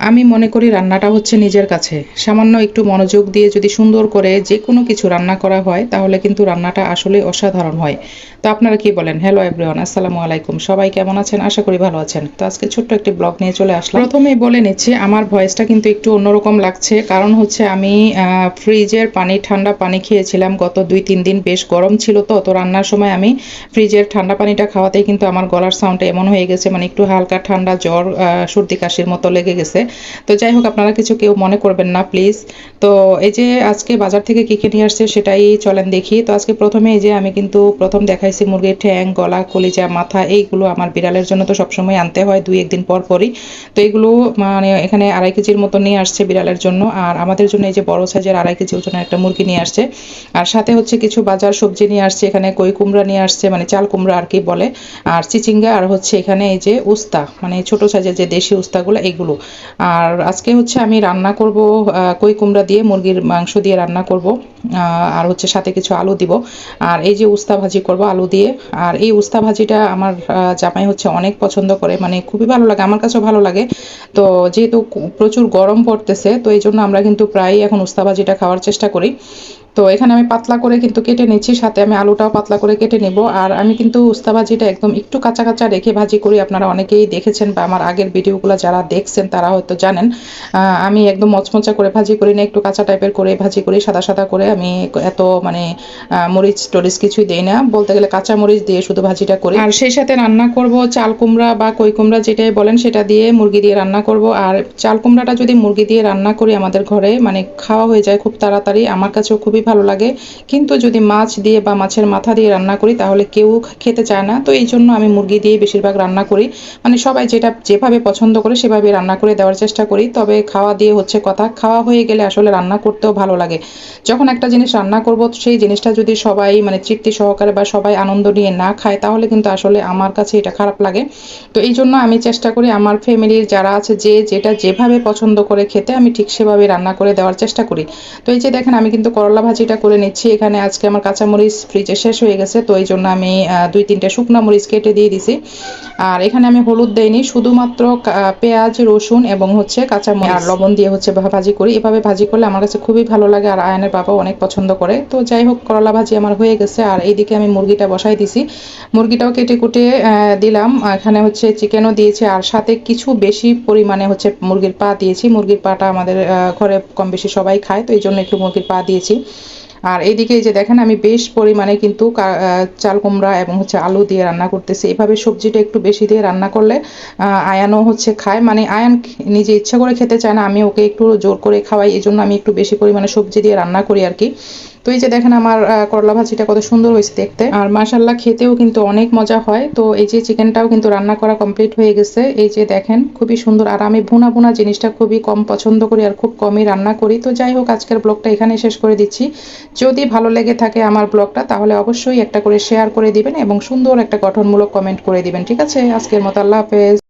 আমি মনে করি রান্নাটা হচ্ছে নিজের কাছে। সামান্য একটু মনোযোগ দিয়ে যদি সুন্দর করে যেকোনো কিছু রান্না করা হয় তাহলে কিন্তু রান্নাটা আসলেই অসাধারণ হয়। তো আপনারা কি বলেন? হ্যালো এভরিওয়ান, আসসালামু আলাইকুম। সবাই কেমন আছেন? আশা করি ভালো আছেন। তো আজকে ছোট্ট একটি ব্লগ নিয়ে চলে আসলাম। প্রথমেই বলে নিচ্ছি আমার ভয়েসটা কিন্তু একটু অন্যরকম লাগছে। কারণ হচ্ছে আমি ফ্রিজের পানি, ঠান্ডা পানি খেয়েছিলাম গত ২-৩ দিন, বেশ গরম ছিল তো রান্নার সময় আমি ফ্রিজের ঠান্ডা পানিটা খাওয়াতেই কিন্তু আমার গলার সাউন্ডটা এমন হয়ে গেছে, মানে একটু হালকা ঠান্ডা জ্বর, সর্দি কাশির মতো লেগে গেছে। তো যাই হোক, আপনারা কিছু কেউ মনে করবেন না প্লিজ। তো এই যে আজকে বাজার থেকে কি কি নিয়ে আসছে সেটাই চলেন দেখি। তো আজকে প্রথমে এই যে আমি কিন্তু প্রথম দেখাইছি মুরগির ঠ্যাং, গলা, কলিজা, মাথা, এইগুলো আমার বিড়ালের জন্য তো সবসময় আনতে হয় ২-১ দিন পর পরই। তো এগুলো মানে এখানে ২.৫ কেজির মতো নিয়ে আসছে বিড়ালের জন্য, আর আমাদের জন্য এই যে বড় সাইজের ২.৫ কেজি ওজনের একটা মুরগি নিয়ে আসছে। আর সাথে হচ্ছে কিছু বাজার সবজি নিয়ে আসছে, এখানে কই কুমড়া নিয়ে আসছে, মানে চাল কুমড়া আর কি বলে, আর চিচিঙ্গা, আর হচ্ছে এখানে এই যে উস্তা, মানে ছোট সাইজের যে দেশি উস্তাগুলো এগুলো। আর আজকে হচ্ছে আমি রান্না করব কই কুমড়া দিয়ে, মুরগির মাংস দিয়ে রান্না করব। আর হচ্ছে সাথে কিছু আলু দিব, আর এই যে উস্তা ভাজি করব আলু দিয়ে। আর এই উস্তা ভাজিটা আমার জামাই হচ্ছে অনেক পছন্দ করে, মানে খুবই ভালো লাগে, আমার কাছেও ভালো লাগে। তো যেহেতু প্রচুর গরম পড়তেছে, তো এই জন্য আমরা কিন্তু প্রায়ই এখন উস্তা ভাজিটা খাওয়ার চেষ্টা করি। তো এখানে আমি পাতলা করে কিন্তু কেটে নিচ্ছি, সাথে আমি আলুটাও পাতলা করে কেটে নিব। আর আমি কিন্তু উস্তা ভাজিটা একদম একটু কাঁচা কাঁচা রেখে ভাজি করি, আপনারা অনেকেই দেখেছেন বা আমার আগের ভিডিওগুলো যারা দেখছেন তারা হয়তো জানেন। আমি একদম মচমচা করে ভাজি করি না, একটু কাঁচা টাইপের করে ভাজি করি, সাদা সাদা করে। আমি এত মানে মরিচ টরিচ কিছুই দেই না, বলতে গেলে কাঁচা মরিচ দিয়ে শুধু ভাজিটা করি। আর সেই সাথে রান্না করব চাল কুমড়া বা কই কুমড়া যেটাই বলেন, সেটা দিয়ে মুরগি দিয়ে রান্না করব। আর চাল কুমড়াটা যদি মুরগি দিয়ে রান্না করি আমাদের ঘরে মানে খাওয়া হয়ে যায় খুব তাড়াতাড়ি, আমার কাছেও খুবই ভালো লাগে। কিন্তু যদি মাছ দিয়ে বা মাছের মাথা দিয়ে রান্না করি তাহলে কেউ খেতে চায় না, তো এই জন্য আমি মুরগি দিয়ে বেশিরভাগ রান্না করি। মানে সবাই যেটা যেভাবে পছন্দ করে সেভাবে রান্না করে দেওয়ার চেষ্টা করি। তবে খাওয়া দিয়ে হচ্ছে কথা, খাওয়া হয়ে গেলে আসলে রান্না করতেও ভালো লাগে। যখন একটা জিনিস রান্না করব সেই জিনিসটা যদি সবাই মানে তৃপ্তি সহকারে বা সবাই আনন্দ নিয়ে না খায় তাহলে কিন্তু আসলে আমার কাছে এটা খারাপ লাগে। তো এই জন্য আমি চেষ্টা করি আমার ফ্যামিলির যারা আছে যে যেটা যেভাবে পছন্দ করে খেতে আমি ঠিক সেভাবে রান্না করে দেওয়ার চেষ্টা করি। তো এই যে দেখেন আমি কিন্তু করলা ভাজিটা করে নিচ্ছি। এখানে আজকে আমার কাঁচামরিচ ফ্রিজে শেষ হয়ে গেছে, তো এই জন্য আমি ২-৩টে শুকনো মরিচ কেটে দিয়ে দিছি। আর এখানে আমি হলুদ দেইনি, শুধুমাত্র পেঁয়াজ, রসুন এবং হচ্ছে কাঁচামরিচ আর লবণ দিয়ে হচ্ছে ভাজি করি। এভাবে ভাজি করলে আমার কাছে খুবই ভালো লাগে, আর আয়ানের বাবাও অনেক পছন্দ করে। তো যাই হোক, করলা ভাজি আমার হয়ে গেছে, আর এইদিকে আমি মুরগিটা বসাই দিছি। মুরগিটাও কেটে কুটে দিলাম। এখানে হচ্ছে চিকেনও দিয়েছি, আর সাথে কিছু বেশি পরিমাণে হচ্ছে মুরগির পা দিয়েছি। মুরগির পাটা আমাদের ঘরে কম বেশি সবাই খায়, তো এই জন্য একটু মুরগির পা দিয়েছি। আর এইদিকে এই যে দেখেন আমি বেশ পরিমাণে কিন্তু চাল কুমড়া এবং হচ্ছে আলু দিয়ে রান্না করতেছি। এভাবে সবজিটা একটু বেশি দিয়ে রান্না করলে আয়ানও হচ্ছে খায়, মানে আয়ান নিজে ইচ্ছা করে খেতে চায় না, আমি ওকে একটু জোর করে খাওয়াই, এই জন্য আমি একটু বেশি পরিমাণে সবজি দিয়ে রান্না করি আর কি। তো এই যে দেখেন আমার করলা ভাজিটা কত সুন্দর হয়েছে দেখতে, আর মাশাল্লাহ খেতেও কিন্তু অনেক মজা হয়। তো এই যে চিকেনটাও কিন্তু রান্না করা কমপ্লিট হয়ে গেছে, এই যে দেখেন খুবই সুন্দর। আর আমি ভুনা ভুনা জিনিসটা খুবই কম পছন্দ করি আর খুব কমই রান্না করি। তো যাই হোক, আজকের ব্লগটা এখানে শেষ করে দিচ্ছি। যদি ভালো লেগে থাকে আমার ব্লগটা তাহলে অবশ্যই একটা করে শেয়ার করে দিবেন এবং সুন্দর একটা গঠনমূলক কমেন্ট করে দিবেন, ঠিক আছে? আজকের মতো আল্লাহ হাফেজ।